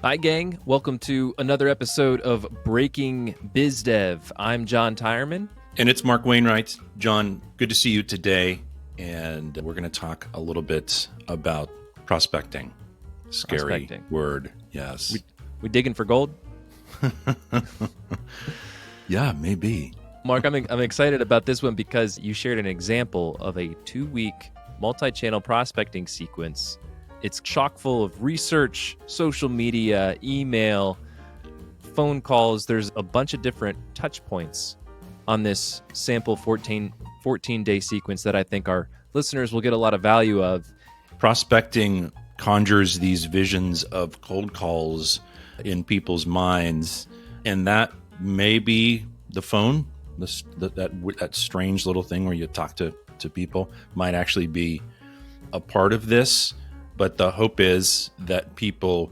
Hi, gang. Welcome to another episode of Breaking Biz Dev. I'm John Tyerman. And it's Mark Wainwright. John, good to see you today. And we're going to talk a little bit about prospecting. Scary word, yes. We digging for gold? Yeah, maybe. Mark, I'm excited about this one because you shared an example of a 2-week multi-channel prospecting sequence. It's chock full of research, social media, email, phone calls. There's a bunch of different touch points on this sample 14-day sequence that I think our listeners will get a lot of value of. Prospecting conjures these visions of cold calls in people's minds, and that may be the phone, that strange little thing where you talk to people might actually be a part of this. But the hope is that people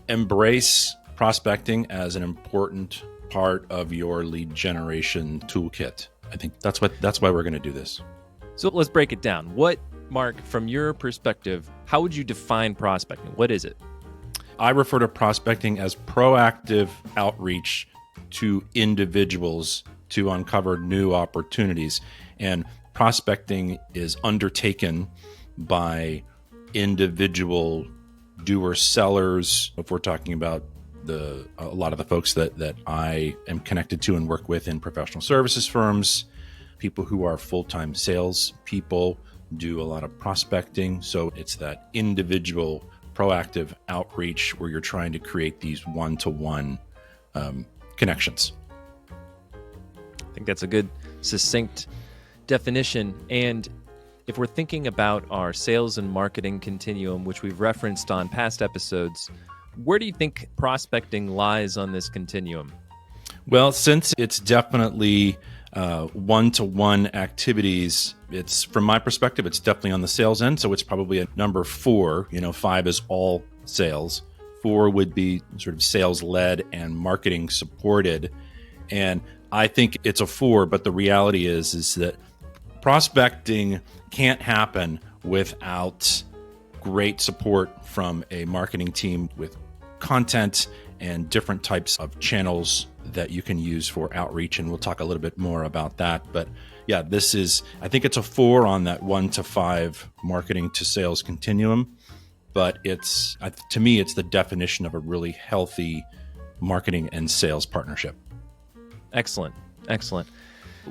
embrace prospecting as an important part of your lead generation toolkit. I think that's why we're going to do this. So let's break it down. What, Mark, from your perspective, how would you define prospecting? What is it? I refer to prospecting as proactive outreach to individuals to uncover new opportunities. And prospecting is undertaken by individual doer-sellers. If we're talking about a lot of the folks that I am connected to and work with in professional services firms, people who are full-time sales people do a lot of prospecting. So it's that individual proactive outreach where you're trying to create these one-to-one connections. I think that's a good, succinct definition. And if we're thinking about our sales and marketing continuum, which we've referenced on past episodes, where do you think prospecting lies on this continuum? Well, since it's definitely one-to-one activities, it's, from my perspective, it's definitely on the sales end. So it's probably a number 4. 5 is all sales. 4 would be sort of sales-led and marketing supported. And I think it's a 4, but the reality is that prospecting can't happen without great support from a marketing team with content and different types of channels that you can use for outreach. And we'll talk a little bit more about that. But yeah, I think it's a 4 on that 1 to 5 marketing to sales continuum. But to me, it's the definition of a really healthy marketing and sales partnership. Excellent.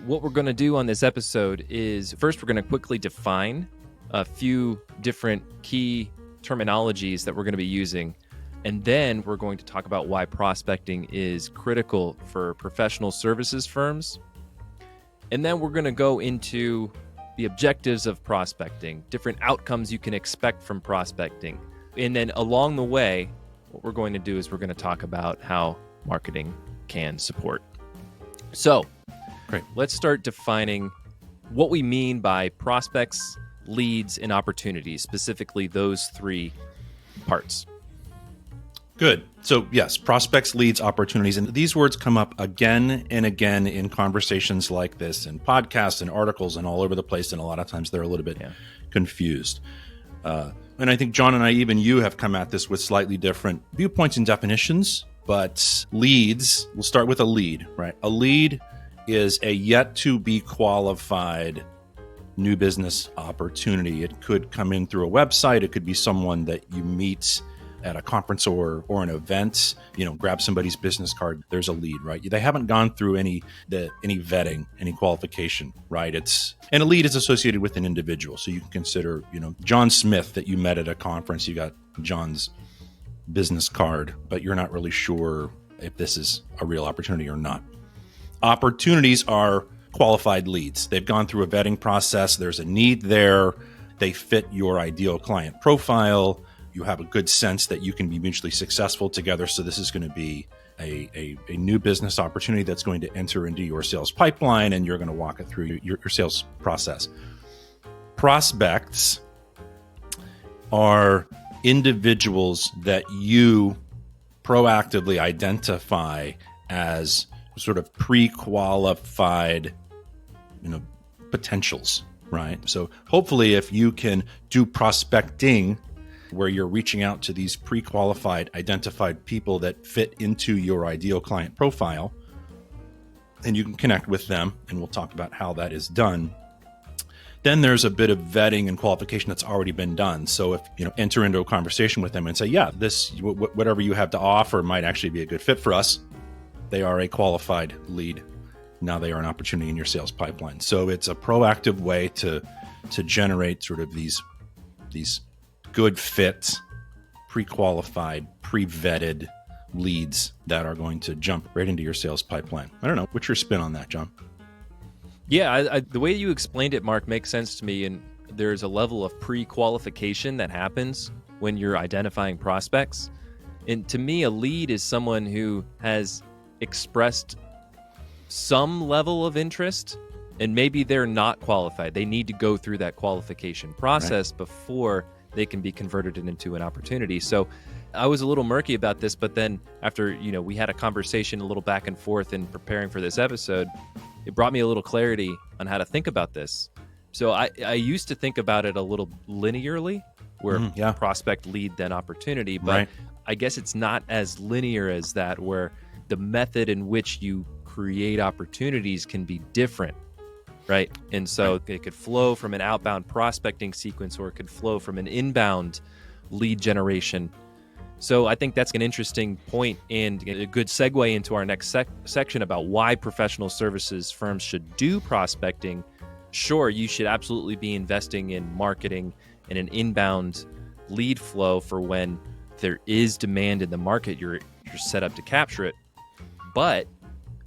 What we're going to do on this episode is, first, we're going to quickly define a few different key terminologies that we're going to be using. And then we're going to talk about why prospecting is critical for professional services firms. And then we're going to go into the objectives of prospecting, different outcomes you can expect from prospecting. And then along the way, what we're going to do is we're going to talk about how marketing can support. So, great. Let's start defining what we mean by prospects, leads, and opportunities, specifically those 3 parts. Good. So yes, prospects, leads, opportunities. And these words come up again and again in conversations like this, and podcasts and articles and all over the place. And a lot of times they're a little bit confused. And I think John and I, even you, have come at this with slightly different viewpoints and definitions. But leads, we'll start with a lead, right? A lead is a yet to be qualified new business opportunity. It could come in through a website. It could be someone that you meet at a conference or an event, grab somebody's business card. There's a lead, right? They haven't gone through any vetting, any qualification, right? And a lead is associated with an individual. So you can consider, John Smith that you met at a conference. You got John's business card, but you're not really sure if this is a real opportunity or not. Opportunities are qualified leads. They've gone through a vetting process. There's a need there. They fit your ideal client profile. You have a good sense that you can be mutually successful together. So this is going to be a new business opportunity that's going to enter into your sales pipeline, and you're going to walk it through your sales process. Prospects are individuals that you proactively identify as sort of pre-qualified, potentials, right? So hopefully if you can do prospecting where you're reaching out to these pre-qualified, identified people that fit into your ideal client profile, and you can connect with them, and we'll talk about how that is done. Then there's a bit of vetting and qualification that's already been done. So if you enter into a conversation with them and say, yeah, this whatever you have to offer might actually be a good fit for us, they are a qualified lead. Now they are an opportunity in your sales pipeline. So it's a proactive way to generate sort of these good fits, pre-qualified, pre-vetted leads that are going to jump right into your sales pipeline. I don't know. What's your spin on that, John? Yeah, the way you explained it, Mark, makes sense to me. And there's a level of pre-qualification that happens when you're identifying prospects. And to me, a lead is someone who has expressed some level of interest, and maybe they're not qualified. They need to go through that qualification process before they can be converted into an opportunity. So I was a little murky about this, but then after, we had a conversation a little back and forth in preparing for this episode, it brought me a little clarity on how to think about this. So I used to think about it a little linearly, where prospect, lead, then opportunity. But I guess it's not as linear as that, where the method in which you create opportunities can be different, right? And so it could flow from an outbound prospecting sequence, or it could flow from an inbound lead generation. So I think that's an interesting point and a good segue into our next section about why professional services firms should do prospecting. Sure, you should absolutely be investing in marketing and an inbound lead flow for when there is demand in the market, you're set up to capture it. But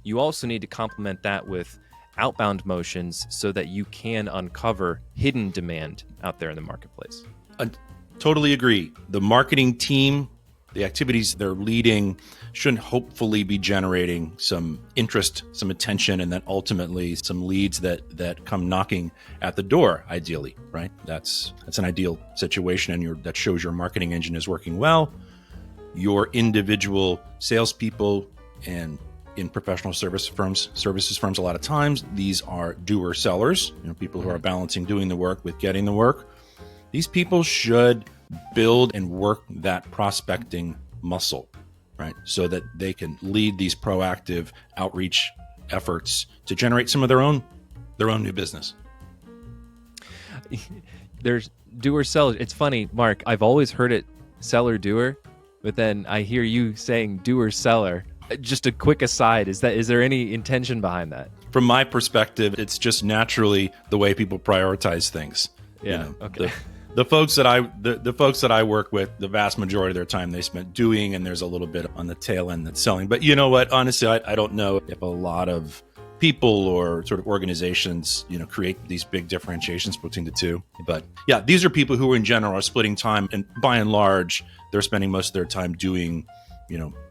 you also need to complement that with outbound motions so that you can uncover hidden demand out there in the marketplace. I totally agree. The marketing team, the activities they're leading, should hopefully be generating some interest, some attention, and then ultimately some leads that come knocking at the door, ideally, right? That's an ideal situation, and that shows your marketing engine is working well. Your individual salespeople, and in professional services firms, a lot of times, these are doer-sellers, people who are balancing doing the work with getting the work. These people should build and work that prospecting muscle, right? So that they can lead these proactive outreach efforts to generate some of their own new business. There's doer-sellers. It's funny, Mark, I've always heard it seller-doer, but then I hear you saying doer-seller. Just a quick aside, is there any intention behind that? From my perspective, it's just naturally the way people prioritize things. Yeah. Okay. The folks that I work with, the vast majority of their time they spent doing, and there's a little bit on the tail end that's selling. But you know what? Honestly, I don't know if a lot of people or sort of organizations, create these big differentiations between the two. But yeah, these are people who in general are splitting time, and by and large, they're spending most of their time doing,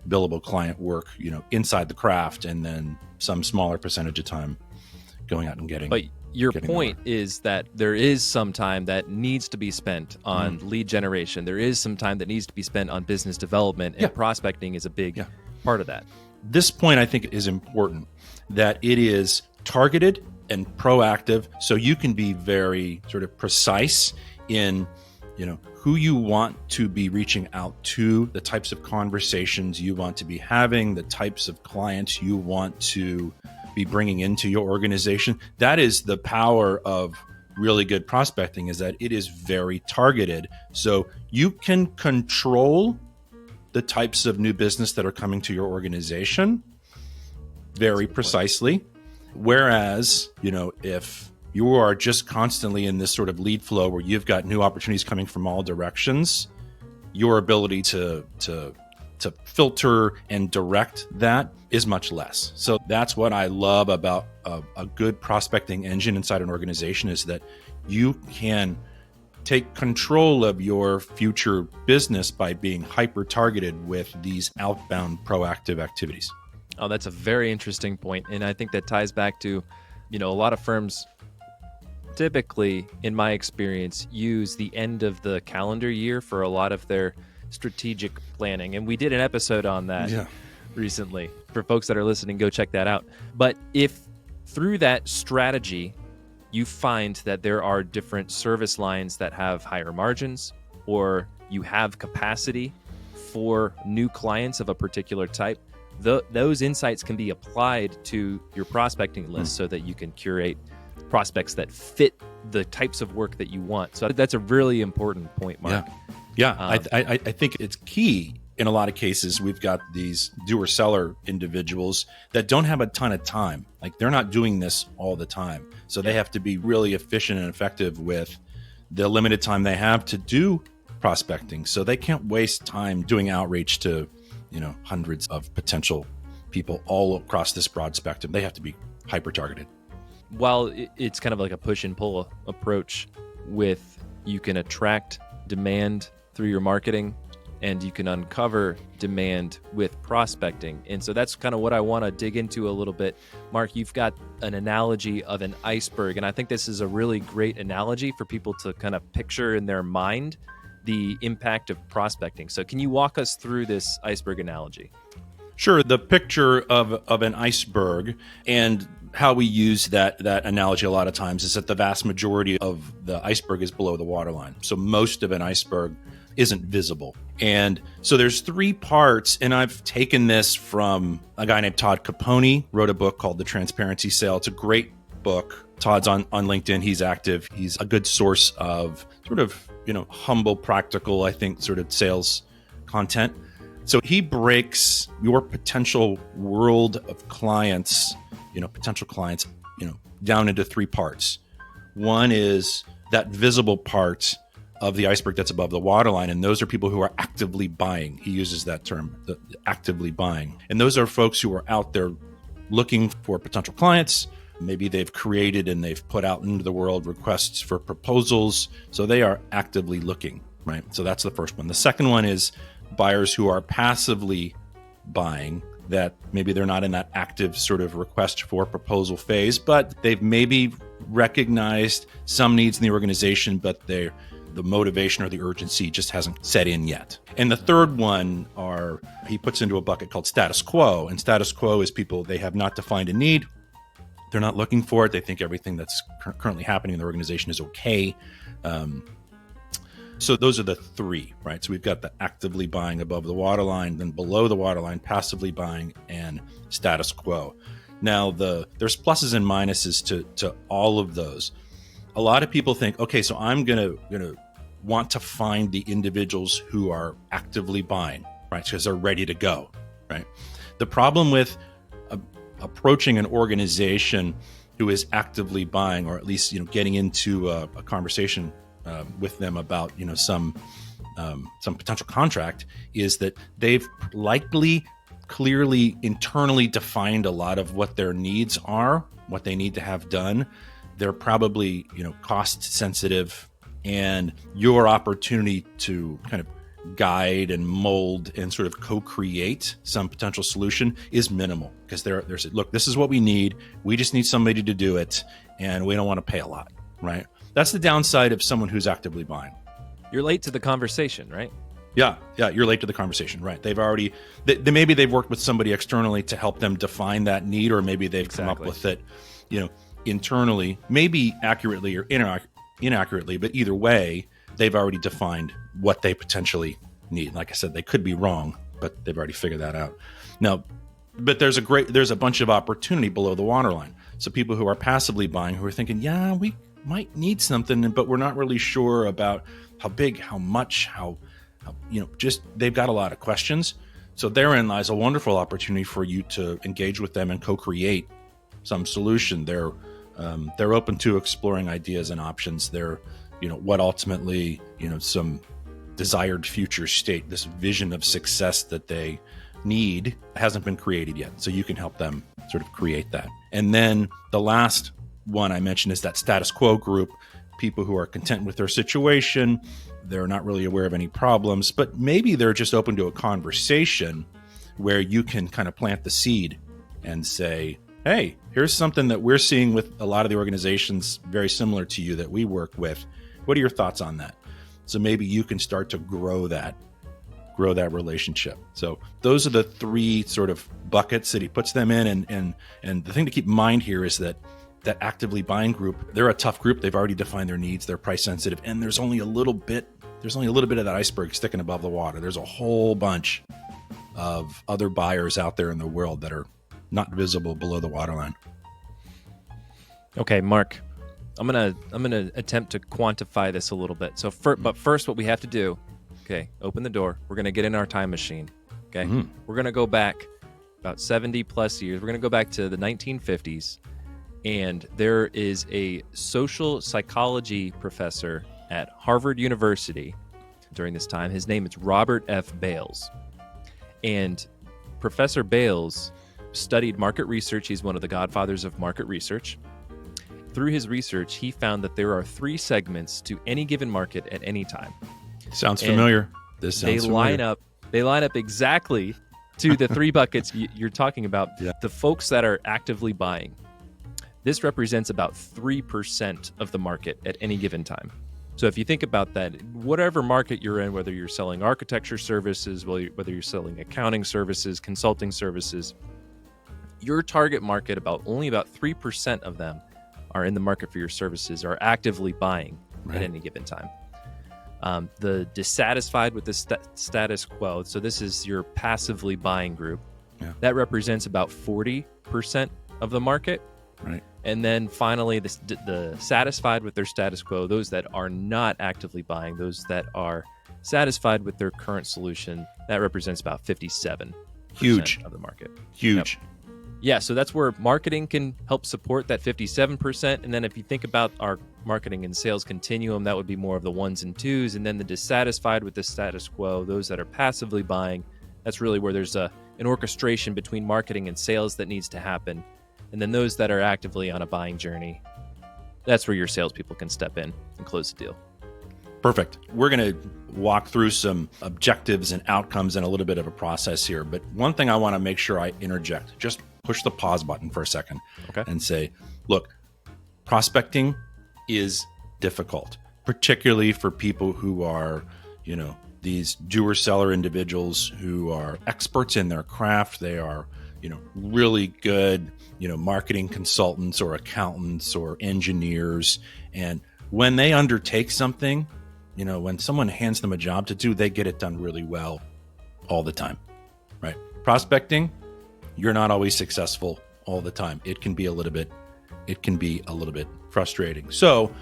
billable client work, inside the craft, and then some smaller percentage of time going out and getting. But your point is that there is some time that needs to be spent on lead generation. There is some time that needs to be spent on business development, and prospecting is a big part of that. This point, I think, is important, that it is targeted and proactive, so you can be very sort of precise in, who you want to be reaching out to, the types of conversations you want to be having, the types of clients you want to be bringing into your organization. That is the power of really good prospecting, is that it is very targeted. So you can control the types of new business that are coming to your organization very precisely. Whereas, if you are just constantly in this sort of lead flow where you've got new opportunities coming from all directions, your ability to filter and direct that is much less. So that's what I love about a good prospecting engine inside an organization, is that you can take control of your future business by being hyper targeted with these outbound proactive activities. Oh, that's a very interesting point. And I think that ties back to, a lot of firms typically, in my experience, use the end of the calendar year for a lot of their strategic planning. And we did an episode on that recently. For folks that are listening, go check that out. But if through that strategy, you find that there are different service lines that have higher margins, or you have capacity for new clients of a particular type, those insights can be applied to your prospecting list so that you can curate prospects that fit the types of work that you want. So that's a really important point, Mark. Yeah. I think it's key. In a lot of cases, we've got these doer-seller individuals that don't have a ton of time. Like, they're not doing this all the time. So they have to be really efficient and effective with the limited time they have to do prospecting. So they can't waste time doing outreach to, hundreds of potential people all across this broad spectrum. They have to be hyper-targeted. While it's kind of like a push and pull approach with, you can attract demand through your marketing, and you can uncover demand with prospecting. And so that's kind of what I want to dig into a little bit. Mark, you've got an analogy of an iceberg, and I think this is a really great analogy for people to kind of picture in their mind the impact of prospecting. So can you walk us through this iceberg analogy? Sure. The picture of an iceberg, and how we use that analogy a lot of times, is that the vast majority of the iceberg is below the waterline. So most of an iceberg isn't visible. And so there's three parts, and I've taken this from a guy named Todd Capone, wrote a book called The Transparency Sale. It's a great book. Todd's on LinkedIn. He's active. He's a good source of sort of, humble, practical, I think, sort of sales content. So he breaks your potential world of clients, potential clients, down into three parts. One is that visible part of the iceberg that's above the waterline, and those are people who are actively buying. He uses that term, actively buying. And those are folks who are out there looking for potential clients. Maybe they've created and they've put out into the world requests for proposals. So they are actively looking, right? So that's the first one. The second one is buyers who are passively buying, that maybe they're not in that active sort of request for proposal phase, but they've maybe recognized some needs in the organization, but the motivation or the urgency just hasn't set in yet. And the third one he puts into a bucket called status quo. And status quo is people, they have not defined a need. They're not looking for it. They think everything that's currently happening in the organization is okay. So those are the three, right? So we've got the actively buying above the waterline, then below the waterline, passively buying, and status quo. Now, there's pluses and minuses to all of those. A lot of people think, okay, so I'm gonna want to find the individuals who are actively buying, right? Because they're ready to go, right? The problem with approaching an organization who is actively buying, or at least getting into a conversation with them about some potential contract, is that they've likely clearly internally defined a lot of what their needs are, what they need to have done. They're probably cost sensitive, and your opportunity to kind of guide and mold and sort of co-create some potential solution is minimal, because they're saying, look, this is what we need. We just need somebody to do it, and we don't want to pay a lot, right? That's the downside of someone who's actively buying. You're late to the conversation, right? Yeah, you're late to the conversation, right? They've already, maybe they've worked with somebody externally to help them define that need, or maybe they've come up with it, internally, maybe accurately or inaccurately, but either way, they've already defined what they potentially need. Like I said, they could be wrong, but they've already figured that out. Now, but there's a bunch of opportunity below the waterline. So people who are passively buying, who are thinking, yeah, we might need something, but we're not really sure about how big, how much, how just they've got a lot of questions. So therein lies a wonderful opportunity for you to engage with them and co-create some solution. They're open to exploring ideas and options. They're what ultimately, some desired future state, this vision of success that they need hasn't been created yet. So you can help them sort of create that. And then the last one I mentioned is that status quo group, people who are content with their situation. They're not really aware of any problems, but maybe they're just open to a conversation where you can kind of plant the seed and say, hey, here's something that we're seeing with a lot of the organizations very similar to you that we work with. What are your thoughts on that? So maybe you can start to grow that relationship. So those are the three sort of buckets that he puts them in. And the thing to keep in mind here is that actively buying group, they're a tough group. They've already defined their needs. They're price sensitive, and there's only a little bit there's only a little bit of that iceberg sticking above the water. There's a whole bunch of other buyers out there in the world that are not visible below the waterline. Okay, Mark, I'm gonna attempt to quantify this a little bit. So, but first, what we have to do, okay, open the door. We're gonna get in our time machine. Okay, we're gonna go back about 70 plus years. We're gonna go back to the 1950s, and there is a social psychology professor at Harvard University during this time. His name is Robert F. Bales, and Professor Bales studied market research. He's one of the godfathers of market research. Through his research, he found that there are 3 segments to any given market at any time. Sounds familiar. This sounds familiar. They line up exactly to the 3 buckets you're talking about. Yeah. The folks that are actively buying. This represents about 3% of the market at any given time. So if you think about that, whatever market you're in, whether you're selling architecture services, whether you're selling accounting services, consulting services, your target market, only about 3% of them are in the market for your services, are actively buying at any given time. The dissatisfied with the status quo, so this is your passively buying group, that represents about 40% of the market. Right. And then finally, the satisfied with their status quo, those that are not actively buying, those that are satisfied with their current solution, that represents about 57% of the market. Huge. Yep. Yeah, so that's where marketing can help support that 57%. And then if you think about our marketing and sales continuum, that would be more of the 1s and 2s. And then the dissatisfied with the status quo, those that are passively buying, that's really where there's an orchestration between marketing and sales that needs to happen. And then those that are actively on a buying journey, that's where your salespeople can step in and close the deal. Perfect. We're going to walk through some objectives and outcomes and a little bit of a process here. But one thing I want to make sure I interject, just push the pause button for a second and say, look, prospecting is difficult, particularly for people who are, these doer-seller individuals who are experts in their craft. They are, really good, marketing consultants or accountants or engineers. And when they undertake something, when someone hands them a job to do, they get it done really well all the time, right? Prospecting, you're not always successful all the time. It can be a little bit frustrating. So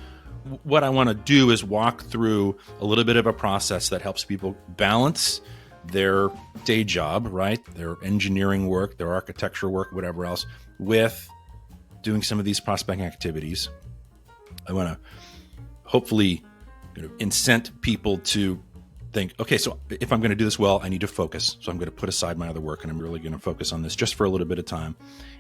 what I want to do is walk through a little bit of a process that helps people balance their day job, right? Their engineering work, their architecture work, whatever else, with doing some of these prospecting activities. I want to hopefully incent people to think, okay, so if I'm going to do this well, I need to focus. So I'm going to put aside my other work and I'm really going to focus on this just for a little bit of time.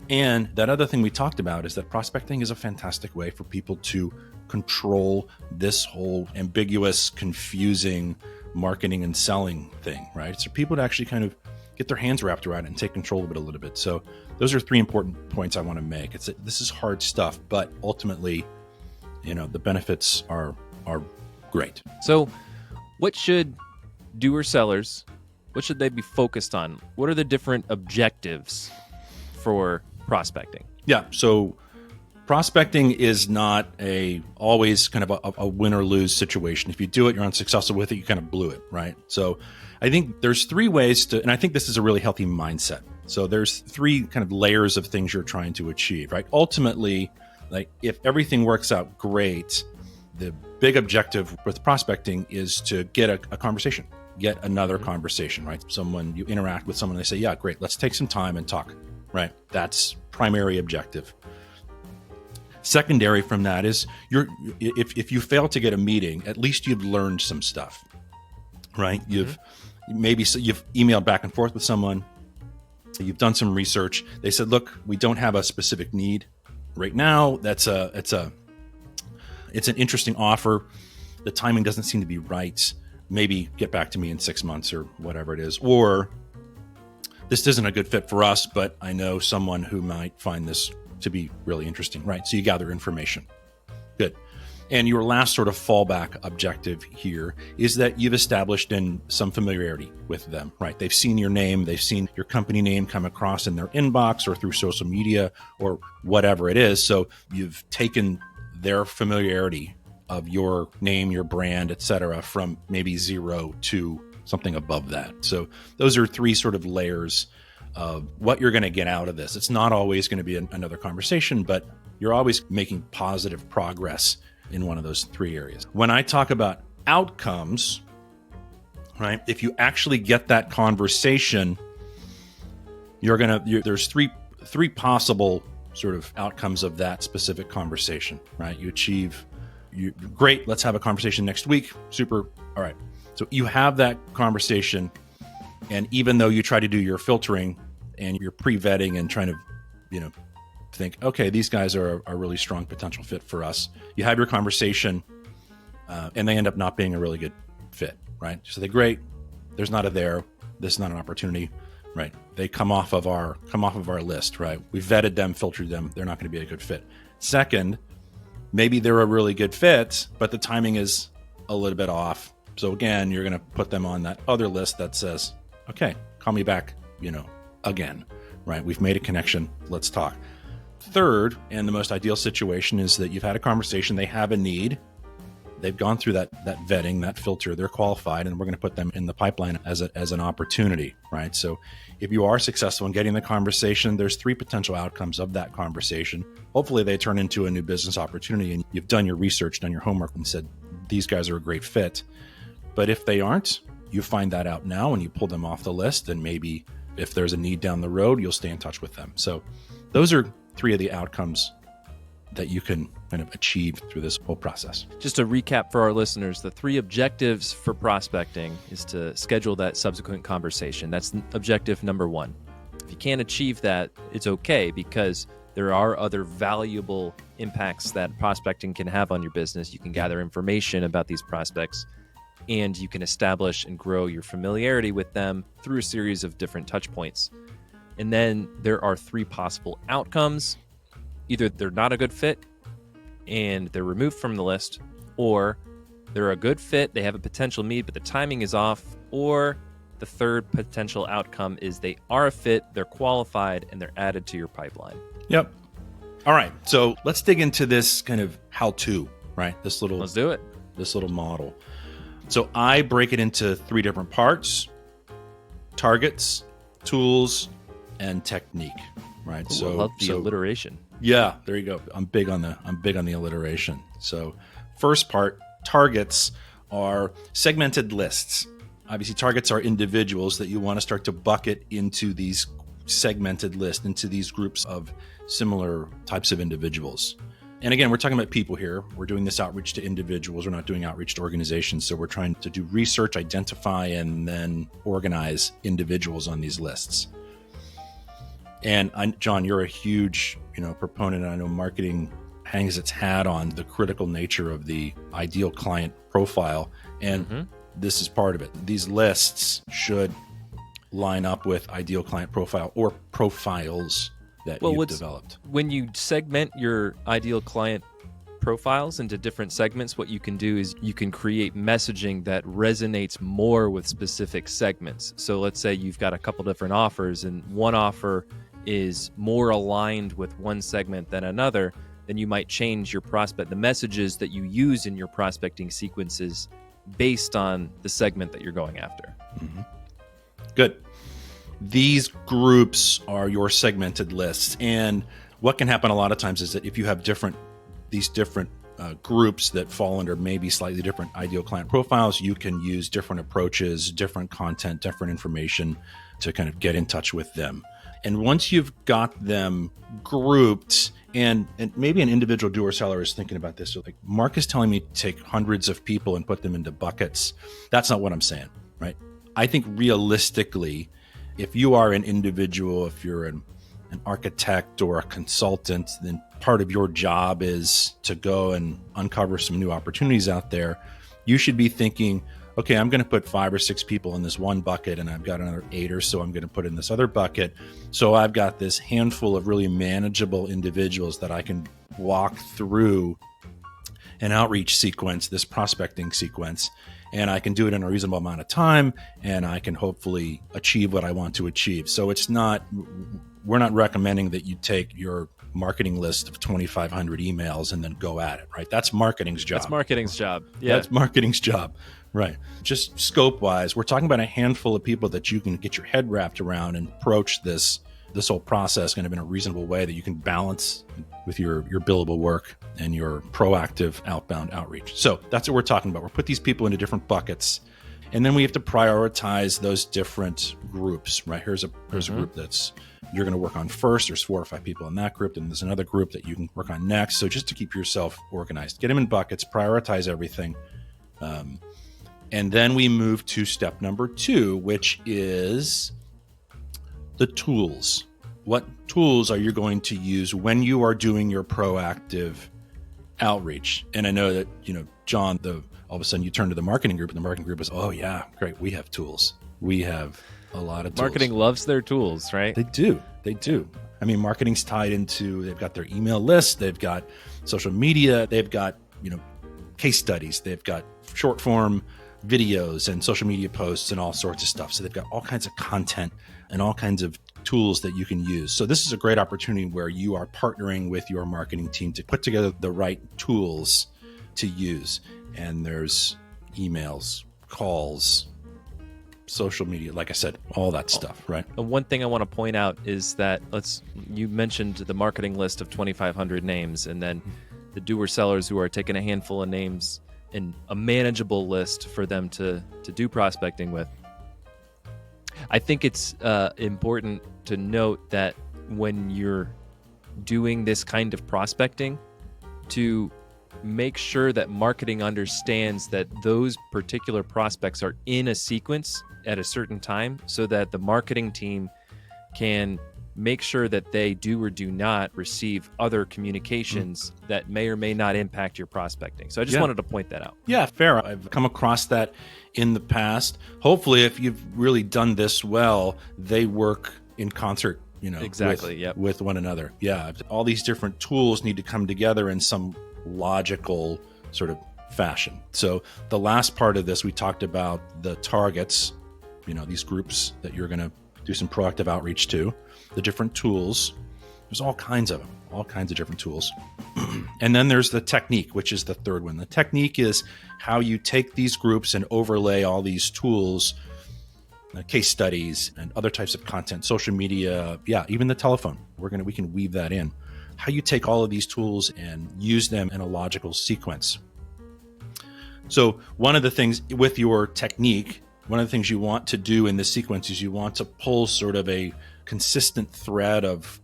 And that other thing we talked about is that prospecting is a fantastic way for people to control this whole ambiguous, confusing marketing and selling thing, right? So people to actually kind of get their hands wrapped around it and take control of it a little bit. So those are 3 important points I want to make. This is hard stuff, but ultimately, the benefits are great. So what should doer-sellers, what should they be focused on? What are the different objectives for prospecting? Yeah, so prospecting is not always kind of a win or lose situation. If you do it, you're unsuccessful with it, you kind of blew it, right? So I think there's 3 ways to, and I think this is a really healthy mindset. So there's 3 kind of layers of things you're trying to achieve, right? Ultimately, like if everything works out great, the big objective with prospecting is to get a conversation, get another conversation, right? You interact with someone, they say, yeah, great, let's take some time and talk, right? That's primary objective. Secondary from that is if you fail to get a meeting, at least you've learned some stuff, right? You've emailed back and forth with someone, you've done some research. They said, look, we don't have a specific need right now. It's an interesting offer. The timing doesn't seem to be right. Maybe get back to me in 6 months or whatever it is. Or this isn't a good fit for us, but I know someone who might find this to be really interesting, right? So you gather information. Good. And your last sort of fallback objective here is that you've established some familiarity with them, right? They've seen your name, they've seen your company name come across in their inbox or through social media or whatever it is. So you've taken their familiarity of your name, your brand, et cetera, from maybe 0 to something above that. So those are 3 sort of layers of what you're going to get out of this. It's not always going to be another conversation, but you're always making positive progress in one of those 3 areas. When I talk about outcomes, right, if you actually get that conversation, there's three possible sort of outcomes of that specific conversation, right? Great, let's have a conversation next week. Super. All right. So you have that conversation, and even though you try to do your filtering and you're pre-vetting and trying to, think, okay, these guys are a really strong potential fit for us. You have your conversation, and they end up not being a really good fit, right? So they're great. There's not a there. This is not an opportunity, right? They come off of our list, right? We vetted them, filtered them. They're not going to be a good fit. Second, maybe they're a really good fit, but the timing is a little bit off. So again, you're going to put them on that other list that says, okay, call me back, again, right? We've made a connection. Let's talk. Third, and the most ideal situation is that you've had a conversation. They have a need. They've gone through that vetting, that filter. They're qualified, and we're going to put them in the pipeline as an opportunity, right? So if you are successful in getting the conversation, there's 3 potential outcomes of that conversation. Hopefully they turn into a new business opportunity, and you've done your research, done your homework, and said, these guys are a great fit. But if they aren't, you find that out now and you pull them off the list, and maybe if there's a need down the road, you'll stay in touch with them. So those are 3 of the outcomes that you can kind of achieve through this whole process. Just to recap for our listeners, the 3 objectives for prospecting is to schedule that subsequent conversation. That's objective number 1. If you can't achieve that, it's okay, because there are other valuable impacts that prospecting can have on your business. You can gather information about these prospects, and you can establish and grow your familiarity with them through a series of different touch points. And then there are 3 possible outcomes. Either they're not a good fit and they're removed from the list, or they're a good fit, they have a potential need, but the timing is off, or the third potential outcome is they are a fit, they're qualified, and they're added to your pipeline. Yep. All right. So let's dig into this kind of how-to, right? Let's do it. This little model. So I break it into 3 different parts: targets, tools, and technique, right? Ooh, I love the alliteration. Yeah, there you go. I'm big on the alliteration. So first part, targets are segmented lists. Obviously, targets are individuals that you want to start to bucket into these segmented lists, into these groups of similar types of individuals. And again, we're talking about people here. We're doing this outreach to individuals. We're not doing outreach to organizations. So we're trying to do research, identify, and then organize individuals on these lists. And John, you're a huge, proponent. I know marketing hangs its hat on the critical nature of the ideal client profile. And this is part of it. These lists should line up with ideal client profile or profiles that you've developed. When you segment your ideal client profiles into different segments, what you can do is you can create messaging that resonates more with specific segments. So let's say you've got a couple different offers, and one offer is more aligned with one segment than another, then you might change your the messages that you use in your prospecting sequences based on the segment that you're going after. Mm-hmm. Good. These groups are your segmented lists. And what can happen a lot of times is that if you have these different groups that fall under maybe slightly different ideal client profiles, you can use different approaches, different content, different information to kind of get in touch with them. And once you've got them grouped, and maybe an individual doer-seller is thinking about this, so like Mark is telling me to take hundreds of people and put them into buckets. That's not what I'm saying, right? I think realistically, if you are an individual, if you're an architect or a consultant, then part of your job is to go and uncover some new opportunities out there. You should be thinking, okay, I'm going to put 5 or 6 people in this one bucket, and I've got another 8 or so I'm going to put in this other bucket. So I've got this handful of really manageable individuals that I can walk through an outreach sequence, this prospecting sequence, and I can do it in a reasonable amount of time, and I can hopefully achieve what I want to achieve. So we're not recommending that you take your marketing list of 2,500 emails and then go at it, right? That's marketing's job. That's marketing's job. Yeah. That's marketing's job, right? Just scope-wise, we're talking about a handful of people that you can get your head wrapped around and approach this whole process kind of in a reasonable way that you can balance with your billable work and your proactive outbound outreach. So that's what we're talking about. We're put these people into different buckets, and then we have to prioritize those different groups, right? Here's a group that's you're going to work on first. There's 4 or 5 people in that group, and there's another group that you can work on next. So just to keep yourself organized, get them in buckets, prioritize everything. And then we move to step number 2, which is the tools. What tools are you going to use when you are doing your proactive outreach? And I know that, John, all of a sudden you turn to the marketing group, and the marketing group is, oh yeah, great. We have tools. We have a lot of tools. Marketing loves their tools, right? They do. I mean, marketing's tied into, they've got their email list, they've got social media, they've got, case studies, they've got short form videos and social media posts and all sorts of stuff. So they've got all kinds of content and all kinds of tools that you can use. So this is a great opportunity where you are partnering with your marketing team to put together the right tools to use. And there's emails, calls, social media, like I said, all that stuff, right? One thing I want to point out is that you mentioned the marketing list of 2,500 names, and then the Doer-Sellers who are taking a handful of names and a manageable list for them to do prospecting with. I think it's important to note that when you're doing this kind of prospecting, to make sure that marketing understands that those particular prospects are in a sequence at a certain time, so that the marketing team can make sure that they do or do not receive other communications that may or may not impact your prospecting. So I just wanted to point that out. Yeah, fair. I've come across that in the past. Hopefully, if you've really done this well, they work in concert, exactly, with one another. Yeah, all these different tools need to come together in some logical sort of fashion. So the last part of this, we talked about the targets, these groups that you're going to do some proactive outreach to, the different tools. There's all kinds of different tools. And then there's the technique, which is the third one. The technique is how you take these groups and overlay all these tools, case studies and other types of content, social media, even the telephone. We can weave that in. How you take all of these tools and use them in a logical sequence. So one of the things with your technique, one of the things you want to do in this sequence is you want to pull sort of a consistent thread of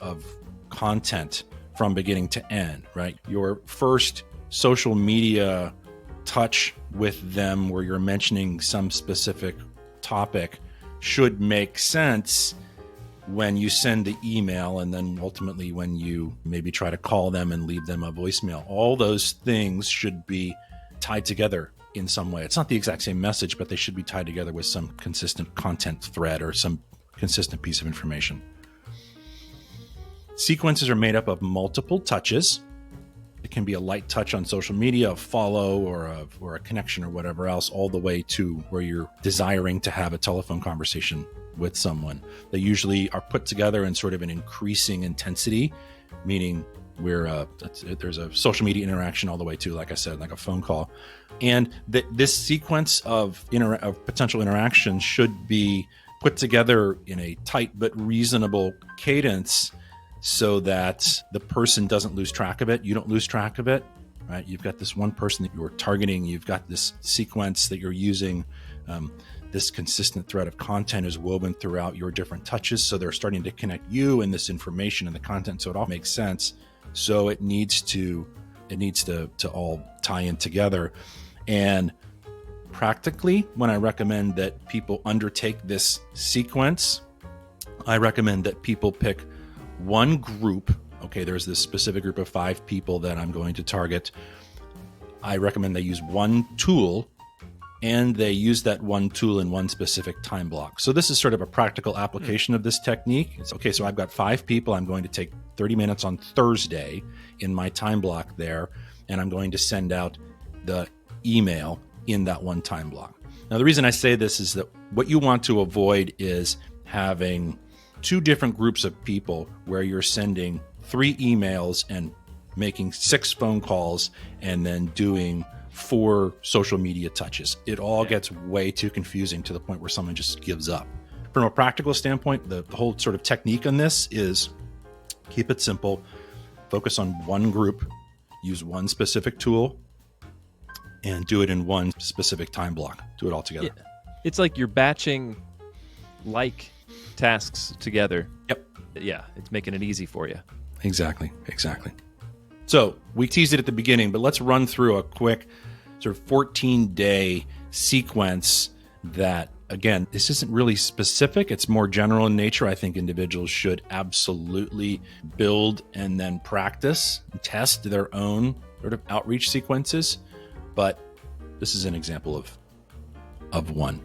content from beginning to end, right? Your first social media touch with them where you're mentioning some specific topic should make sense when you send the email, and then ultimately when you maybe try to call them and leave them a voicemail. All those things should be tied together in some way. It's not the exact same message, but they should be tied together with some consistent content thread or some consistent piece of information. Sequences are made up of multiple touches. It can be a light touch on social media, a follow or a connection or whatever else, all the way to where you're desiring to have a telephone conversation with someone. They usually are put together in sort of an increasing intensity, meaning there's a social media interaction all the way to, like I said, like a phone call. And this sequence of potential interactions should be put together in a tight but reasonable cadence so that the person doesn't lose track of it. You don't lose track of it, right? You've got this one person that you're targeting. You've got this sequence that you're using. This consistent thread of content is woven throughout your different touches. So they're starting to connect you and this information and the content. So it all makes sense. So it needs to all tie in together. And practically, when I recommend that people undertake this sequence, I recommend that people pick one group. Okay, there's this specific group of 5 people that I'm going to target. I recommend they use one tool, and they use that one tool in one specific time block. So this is sort of a practical application of this technique. It's okay, so I've got 5 people. I'm going to take 30 minutes on Thursday in my time block there, and I'm going to send out the email in that one time block. Now, the reason I say this is that what you want to avoid is having 2 different groups of people where you're sending 3 emails and making 6 phone calls and then doing 4 social media touches. It all gets way too confusing to the point where someone just gives up. From a practical standpoint, the whole sort of technique on this is keep it simple, focus on one group, use one specific tool, and do it in one specific time block. Do it all together. Yeah. It's like you're batching like tasks together. Yep. Yeah, it's making it easy for you. Exactly. So we teased it at the beginning, but let's run through a quick sort of 14-day sequence that, again, this isn't really specific. It's more general in nature. I think individuals should absolutely build and then practice and test their own sort of outreach sequences. But this is an example of one.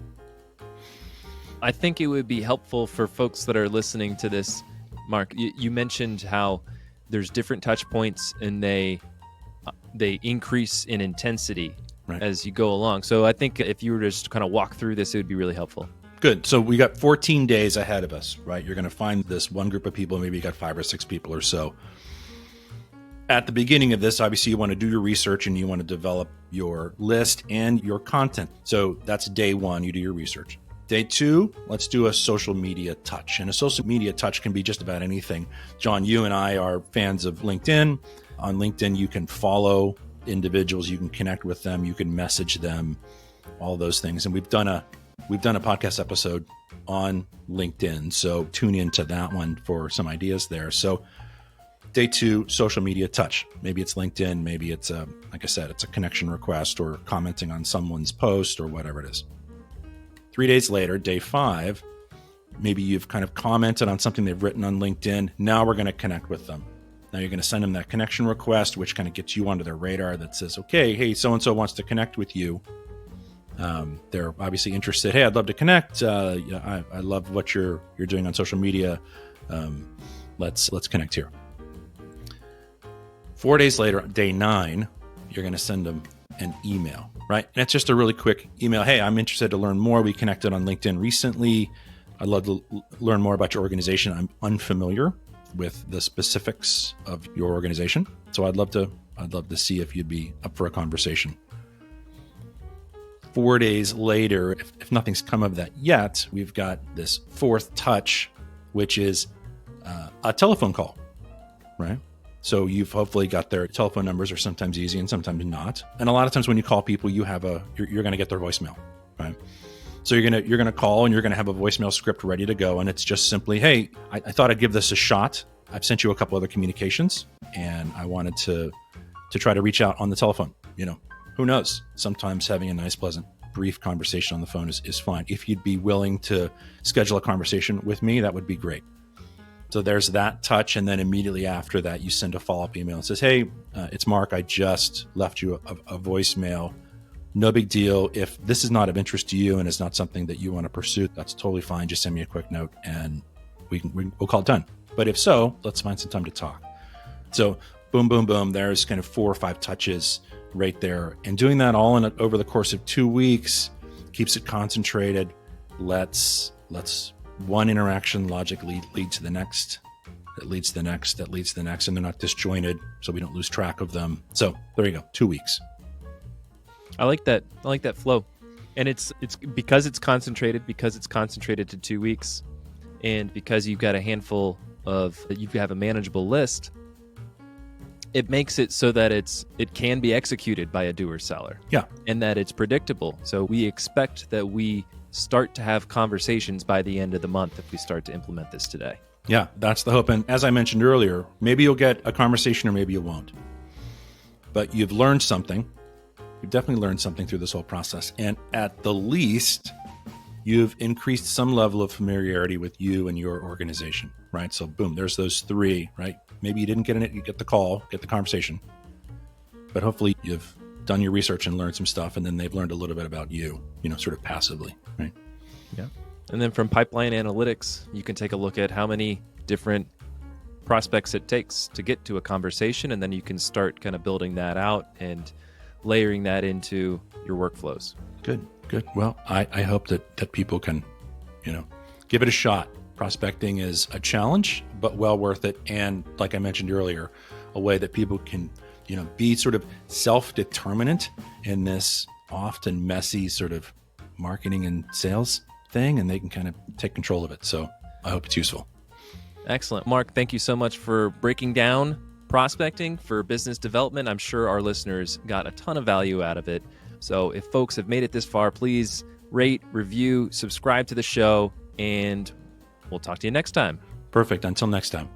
I think it would be helpful for folks that are listening to this, Mark. You mentioned how there's different touch points and they increase in intensity as you go along. So I think if you were to just kind of walk through this, it would be really helpful. Good. So we got 14 days ahead of us, right? You're going to find this one group of people, maybe you got 5 or 6 people or so. At the beginning of this, obviously, you want to do your research and you want to develop your list and your content. So that's day 1, you do your research. Day 2, let's do a social media touch. And a social media touch can be just about anything. John, you and I are fans of LinkedIn. On LinkedIn, you can follow individuals, you can connect with them, you can message them, all those things. And we've done a podcast episode on LinkedIn. So tune into that one for some ideas there. So day 2, social media touch. Maybe it's LinkedIn. Maybe it's like I said, it's a connection request or commenting on someone's post or whatever it is. 3 days later, day 5, maybe you've kind of commented on something they've written on LinkedIn. Now we're going to connect with them. Now you're going to send them that connection request, which kind of gets you onto their radar that says, okay, hey, so-and-so wants to connect with you. They're obviously interested. Hey, I'd love to connect. I love what you're doing on social media. Let's connect here. 4 days later, day 9, you're going to send them an email, right? And it's just a really quick email. Hey, I'm interested to learn more. We connected on LinkedIn recently. I'd love to learn more about your organization. I'm unfamiliar with the specifics of your organization. So I'd love to see if you'd be up for a conversation. 4 days later, if nothing's come of that yet, we've got this 4th touch, which is a telephone call, right? So you've hopefully got their telephone numbers, are sometimes easy and sometimes not. And a lot of times when you call people, you're going to get their voicemail, right? So you're going to call and you're going to have a voicemail script ready to go. And it's just simply, hey, I thought I'd give this a shot. I've sent you a couple other communications and I wanted to try to reach out on the telephone. Who knows? Sometimes having a nice, pleasant, brief conversation on the phone is fine. If you'd be willing to schedule a conversation with me, that would be great. So there's that touch. And then immediately after that, you send a follow-up email and says, hey, it's Mark. I just left you a voicemail. No big deal. If this is not of interest to you and it's not something that you want to pursue, that's totally fine. Just send me a quick note and we'll call it done. But if so, let's find some time to talk. So boom, boom, boom. There's kind of 4 or 5 touches right there. And doing that all over the course of 2 weeks keeps it concentrated. Let's one interaction logically lead to the next, that leads to the next, that leads to the next, and they're not disjointed so we don't lose track of them. So there you go, 2 weeks. I like that flow. And it's because it's concentrated to 2 weeks, and because you've got a handful you have a manageable list, it makes it so that it can be executed by a doer-seller. Yeah. And that it's predictable. So we expect that we start to have conversations by the end of the month if we start to implement this today. Yeah, that's the hope. And as I mentioned earlier, maybe you'll get a conversation or maybe you won't. But you've learned something. You've definitely learned something through this whole process. And at the least, you've increased some level of familiarity with you and your organization, right? So boom, there's those 3, right? Maybe you didn't get in it, you get the call, get the conversation. But hopefully you've done your research and learned some stuff, and then they've learned a little bit about you, sort of passively, right? Yeah. And then from pipeline analytics, you can take a look at how many different prospects it takes to get to a conversation, and then you can start kind of building that out and layering that into your workflows. Good. Well, I hope that people can, give it a shot. Prospecting is a challenge, but well worth it. And like I mentioned earlier, a way that people can, be sort of self-determinant in this often messy sort of marketing and sales thing, and they can kind of take control of it. So I hope it's useful. Excellent. Mark, thank you so much for breaking down prospecting for business development. I'm sure our listeners got a ton of value out of it. So if folks have made it this far, please rate, review, subscribe to the show, and we'll talk to you next time. Perfect. Until next time.